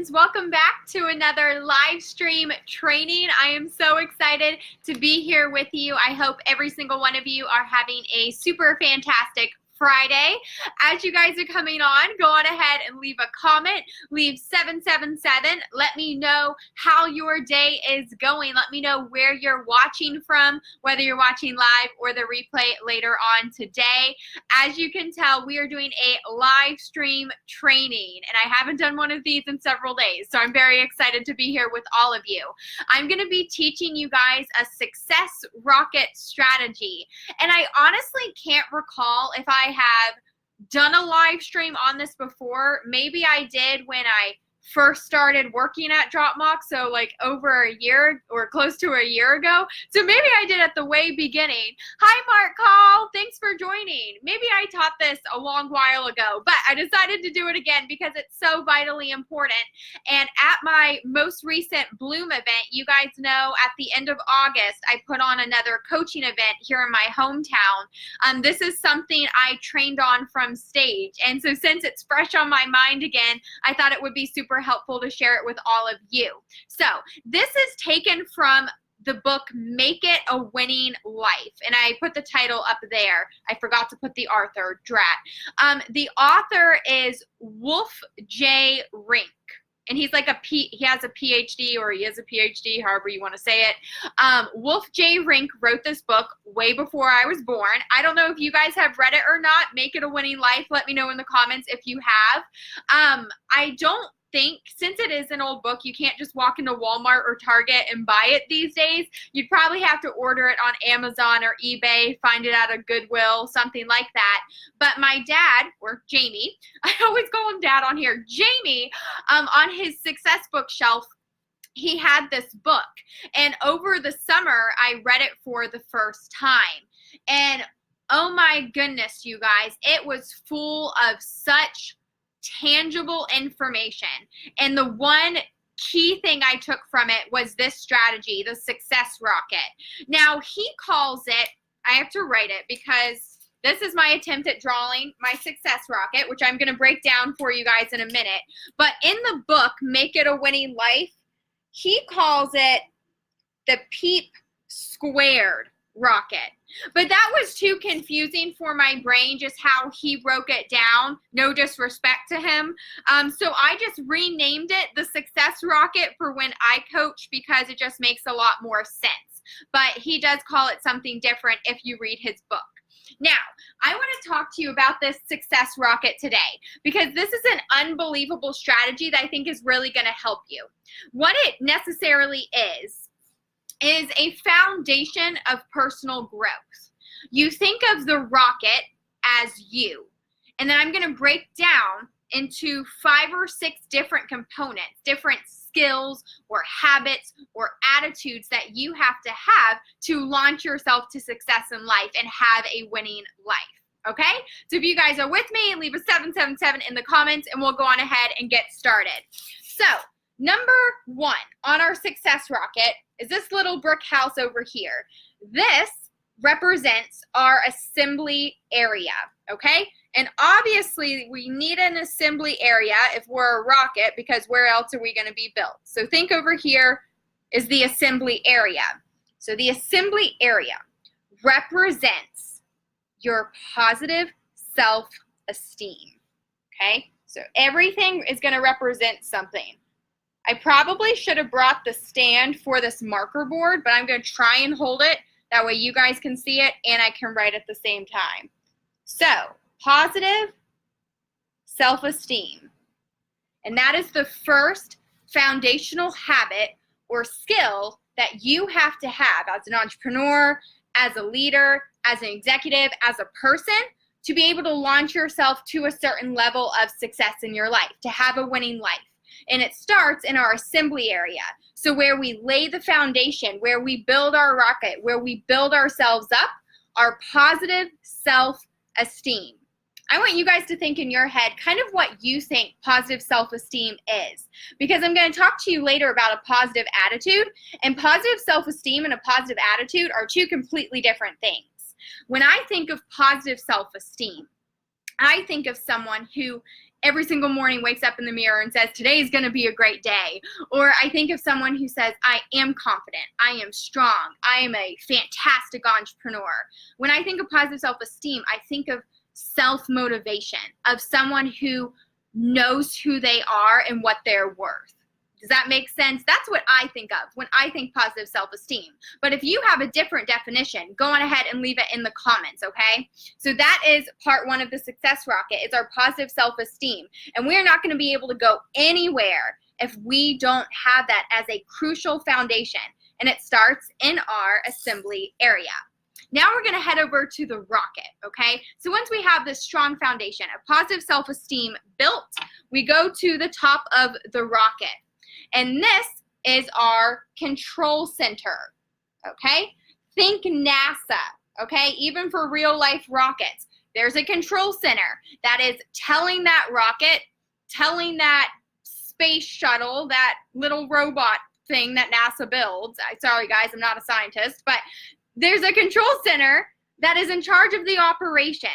friends, welcome back to another live stream training. I am so excited to be here with you. I hope every single one of you are having a super fantastic Friday. As you guys are coming on, go on ahead and leave a comment. Leave 777. Let me know how your day is going. Let me know where you're watching from, whether you're watching live or the replay later on today. As you can tell, we are doing a live stream training, and I haven't done one of these in several days, so I'm very excited to be here with all of you. I'm going to be teaching you guys a success rocket strategy, and I honestly can't recall if I have done a live stream on this before. Maybe I did when I first started working at DropMock, so like over a year or close to a year ago. So maybe I did at the way beginning. Hi, Mark Call. Thanks for joining. Maybe I taught this a long while ago, but I decided to do it again because it's so vitally important. And at my most recent Bloom event, you guys know at the end of August, I put on another coaching event here in my hometown. This is something I trained on from stage. And so since it's fresh on my mind again, I thought it would be super helpful to share it with all of you. So this is taken from the book Make It a Winning Life, and I put the title up there. I forgot to put the author, drat. The author is Wolf J. Rink, and he's like he has a PhD, or he is a PhD, however you want to say it. Wolf J. Rink wrote this book way before I was born. I don't know if you guys have read it or not. Make It a Winning Life. Let me know in the comments if you have. I don't think, since it is an old book, you can't just walk into Walmart or Target and buy it these days. You'd probably have to order it on Amazon or eBay, find it at a Goodwill, something like that. But my dad, or Jamie, I always call him dad on here, Jamie, on his success bookshelf, he had this book. And over the summer, I read it for the first time. And oh my goodness, you guys, it was full of such tangible information. And the one key thing I took from it was this strategy, the success rocket. Now, he calls it, I have to write it because this is my attempt at drawing my success rocket, which I'm going to break down for you guys in a minute. But in the book, Make It a Winning Life, he calls it the PEEP squared rocket. But that was too confusing for my brain, just how he broke it down. No disrespect to him. So I just renamed it the Success Rocket for when I coach, because it just makes a lot more sense. But he does call it something different if you read his book. Now, I want to talk to you about this success rocket today, because this is an unbelievable strategy that I think is really going to help you. What it necessarily is a foundation of personal growth. You think of the rocket as you, and then I'm going to break down into 5 or 6 different components, different skills or habits or attitudes that you have to launch yourself to success in life and have a winning life. Okay? So if you guys are with me, leave a 777 in the comments and we'll go on ahead and get started. So, number 1 on our success rocket is this little brick house over here. This represents our assembly area, okay? And obviously, we need an assembly area if we're a rocket, because where else are we going to be built? So think over here is the assembly area. So the assembly area represents your positive self-esteem, okay? So everything is going to represent something. I probably should have brought the stand for this marker board, but I'm going to try and hold it. That way you guys can see it and I can write at the same time. So, positive self-esteem. And that is the first foundational habit or skill that you have to have as an entrepreneur, as a leader, as an executive, as a person, to be able to launch yourself to a certain level of success in your life, to have a winning life. And it starts in our assembly area. So where we lay the foundation, where we build our rocket, where we build ourselves up, our positive self-esteem. I want you guys to think in your head kind of what you think positive self-esteem is, because I'm going to talk to you later about a positive attitude, and positive self-esteem and a positive attitude are 2 completely different things. When I think of positive self-esteem, I think of someone who every single morning wakes up in the mirror and says, today is going to be a great day. Or I think of someone who says, I am confident, I am strong, I am a fantastic entrepreneur. When I think of positive self-esteem, I think of self-motivation, of someone who knows who they are and what they're worth. Does that make sense? That's what I think of when I think positive self-esteem. But if you have a different definition, go on ahead and leave it in the comments, okay? So that is part one of the success rocket, is our positive self-esteem. And we're not going to be able to go anywhere if we don't have that as a crucial foundation. And it starts in our assembly area. Now we're going to head over to the rocket, okay? So once we have this strong foundation of positive self-esteem built, we go to the top of the rocket. And this is our control center, okay? Think NASA, okay? Even for real life rockets, there's a control center that is telling that rocket, telling that space shuttle, that little robot thing that NASA builds. Sorry guys, I'm not a scientist, but there's a control center that is in charge of the operations,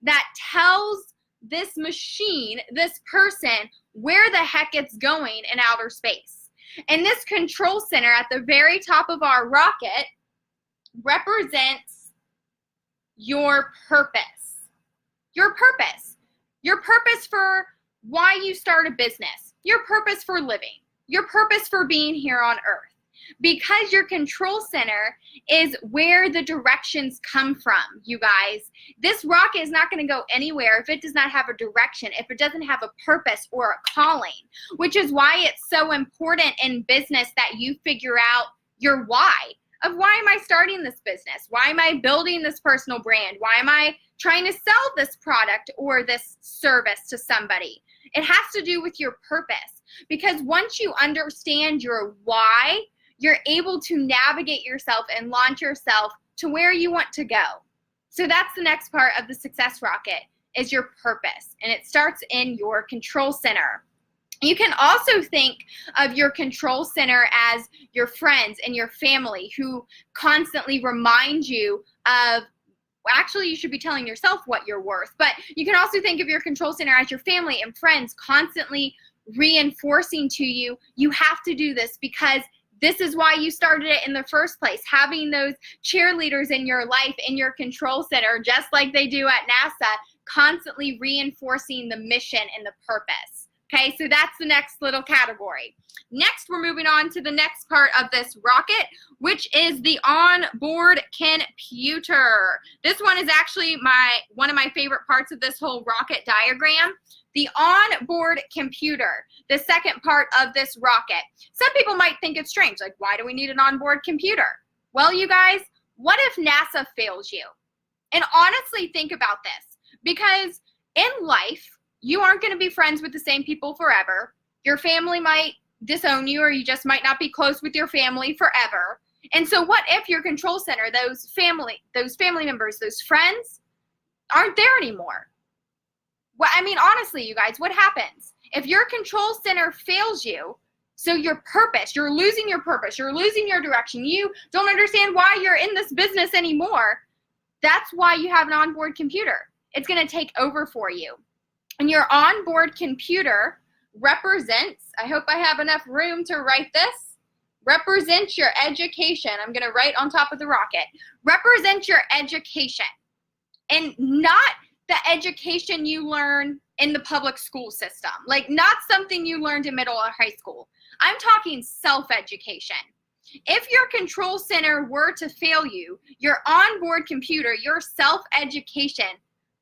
that tells this machine, this person, where the heck it's going in outer space. And this control center at the very top of our rocket represents your purpose. Your purpose. Your purpose for why you start a business. Your purpose for living. Your purpose for being here on earth. Because your control center is where the directions come from, you guys. This rocket is not going to go anywhere if it does not have a direction, if it doesn't have a purpose or a calling, which is why it's so important in business that you figure out your why. Of why am I starting this business? Why am I building this personal brand? Why am I trying to sell this product or this service to somebody? It has to do with your purpose, because once you understand your why, you're able to navigate yourself and launch yourself to where you want to go. So that's the next part of the success rocket, is your purpose. And it starts in your control center. You can also think of your control center as your friends and your family who constantly remind you of, well, actually you should be telling yourself what you're worth, but you can also think of your control center as your family and friends constantly reinforcing to you, you have to do this because this is why you started it in the first place. Having those cheerleaders in your life, in your control center, just like they do at NASA, constantly reinforcing the mission and the purpose. Okay, so that's the next little category. Next, we're moving on to the next part of this rocket, which is the onboard computer. This one is actually one of my favorite parts of this whole rocket diagram. The onboard computer, the second part of this rocket. Some people might think it's strange, like, why do we need an onboard computer? Well, you guys, what if NASA fails you? And honestly, think about this, because in life, you aren't going to be friends with the same people forever. Your family might disown you, or you just might not be close with your family forever. And so what if your control center, those family members, those friends aren't there anymore? Well, I mean, honestly, you guys, what happens? If your control center fails you, so your purpose, you're losing your purpose, you're losing your direction, you don't understand why you're in this business anymore, that's why you have an onboard computer. It's going to take over for you. And your onboard computer represents, I hope I have enough room to write this, represents your education. I'm going to write on top of the rocket. Represents your education. And not the education you learn in the public school system. Like, not something you learned in middle or high school. I'm talking self-education. If your control center were to fail you, your onboard computer, your self-education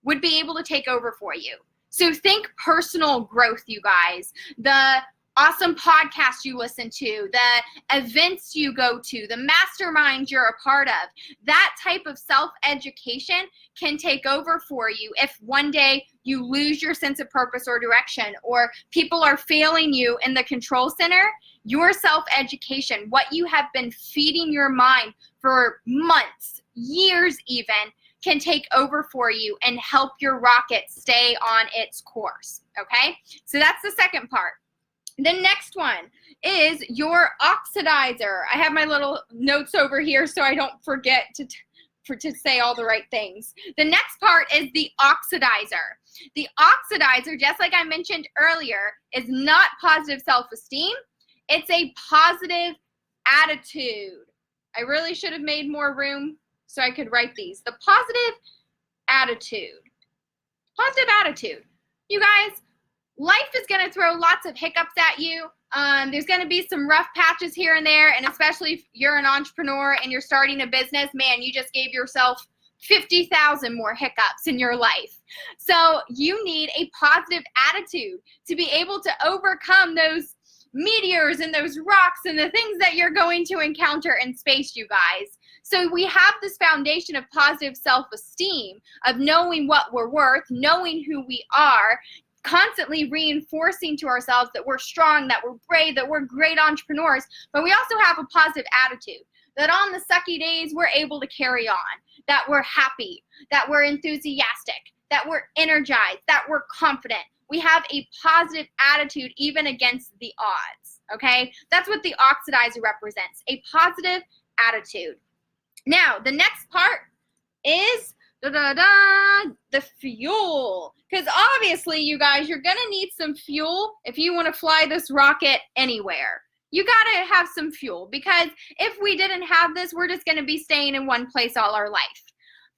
would be able to take over for you. So think personal growth, you guys. The awesome podcasts you listen to, the events you go to, the masterminds you're a part of. That type of self-education can take over for you if one day you lose your sense of purpose or direction, or people are failing you in the control center. Your self-education, what you have been feeding your mind for months, years even, can take over for you and help your rocket stay on its course, okay? So that's the second part. The next one is your oxidizer. I have my little notes over here so I don't forget to say all the right things. The next part is the oxidizer. The oxidizer, just like I mentioned earlier, is not positive self-esteem. It's a positive attitude. I really should have made more room so I could write these. The positive attitude. Positive attitude. You guys, life is going to throw lots of hiccups at you. There's going to be some rough patches here and there, and especially if you're an entrepreneur and you're starting a business, man, you just gave yourself 50,000 more hiccups in your life. So you need a positive attitude to be able to overcome those meteors and those rocks and the things that you're going to encounter in space, you guys. So we have this foundation of positive self-esteem, of knowing what we're worth, knowing who we are, constantly reinforcing to ourselves that we're strong, that we're brave, that we're great entrepreneurs, but we also have a positive attitude, that on the sucky days, we're able to carry on, that we're happy, that we're enthusiastic, that we're energized, that we're confident. We have a positive attitude even against the odds, okay? That's what the oxidizer represents, a positive attitude. Now, the next part is the fuel. Because obviously, you guys, you're going to need some fuel if you want to fly this rocket anywhere. You got to have some fuel, because if we didn't have this, we're just going to be staying in one place all our life.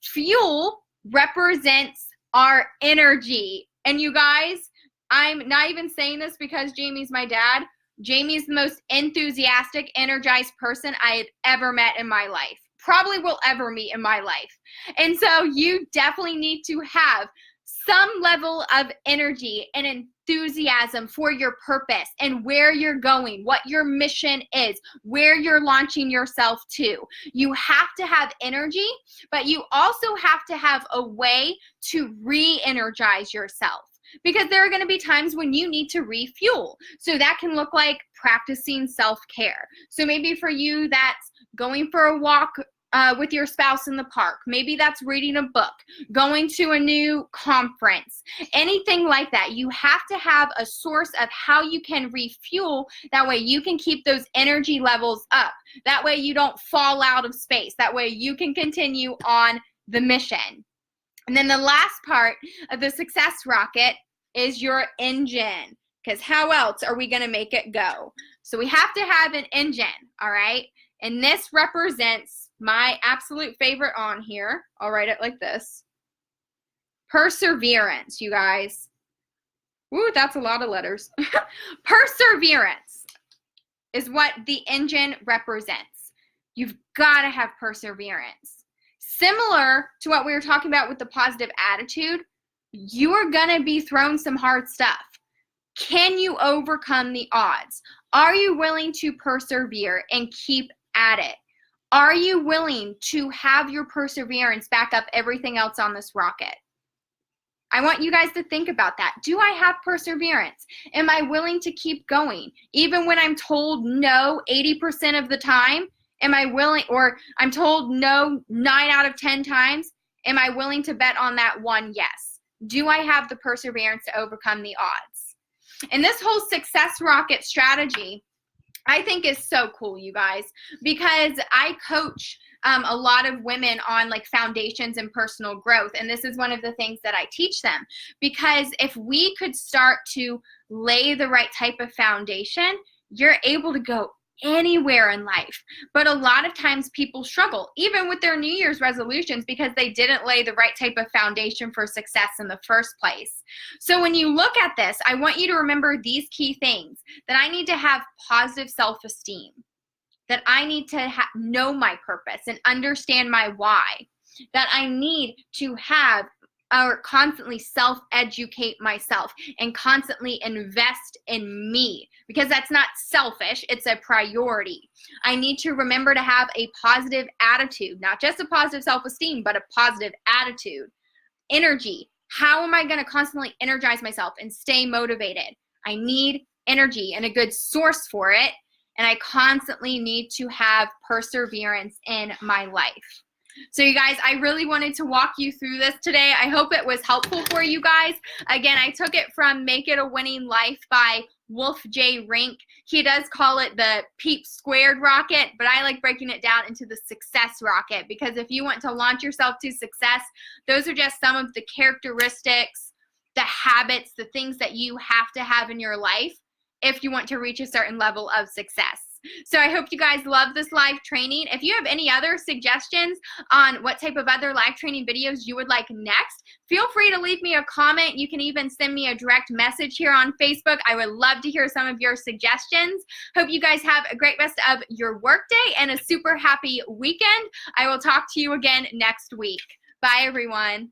Fuel represents our energy. And you guys, I'm not even saying this because Jamie's my dad. Jamie's the most enthusiastic, energized person I have ever met in my life. Probably will ever meet in my life. And so you definitely need to have some level of energy and enthusiasm for your purpose and where you're going, what your mission is, where you're launching yourself to. You have to have energy, but you also have to have a way to re-energize yourself, because there are going to be times when you need to refuel. So that can look like practicing self-care. So maybe for you, that's going for a walk with your spouse in the park. Maybe that's reading a book, going to a new conference, anything like that. You have to have a source of how you can refuel. That way you can keep those energy levels up. That way you don't fall out of space. That way you can continue on the mission. And then the last part of the success rocket is your engine, because how else are we going to make it go? So we have to have an engine, all right? And this represents my absolute favorite on here. I'll write it like this. Perseverance, you guys. Ooh, that's a lot of letters. Perseverance is what the engine represents. You've got to have perseverance. Similar to what we were talking about with the positive attitude, you are going to be thrown some hard stuff. Can you overcome the odds? Are you willing to persevere and keep at it? Are you willing to have your perseverance back up everything else on this rocket? I want you guys to think about that. Do I have perseverance? Am I willing to keep going? Even when I'm told no 80% of the time, am I willing, or I'm told no 9 out of 10 times, am I willing to bet on that one yes? Do I have the perseverance to overcome the odds? And this whole success rocket strategy, I think, is so cool, you guys, because I coach a lot of women on like foundations and personal growth. And this is one of the things that I teach them, because if we could start to lay the right type of foundation, you're able to go anywhere in life. But a lot of times people struggle, even with their New Year's resolutions, because they didn't lay the right type of foundation for success in the first place. So when you look at this, I want you to remember these key things: that I need to have positive self-esteem, that I need to know my purpose and understand my why, that I need to have or constantly self-educate myself and constantly invest in me, because that's not selfish, it's a priority. I need to remember to have a positive attitude, not just a positive self-esteem, but a positive attitude. Energy. How am I going to constantly energize myself and stay motivated? I need energy and a good source for it, and I constantly need to have perseverance in my life. So you guys, I really wanted to walk you through this today. I hope it was helpful for you guys. Again, I took it from Make It a Winning Life by Wolf J. Rink. He does call it the PEEP squared rocket, but I like breaking it down into the success rocket, because if you want to launch yourself to success, those are just some of the characteristics, the habits, the things that you have to have in your life if you want to reach a certain level of success. So I hope you guys love this live training. If you have any other suggestions on what type of other live training videos you would like next, feel free to leave me a comment. You can even send me a direct message here on Facebook. I would love to hear some of your suggestions. Hope you guys have a great rest of your workday and a super happy weekend. I will talk to you again next week. Bye, everyone.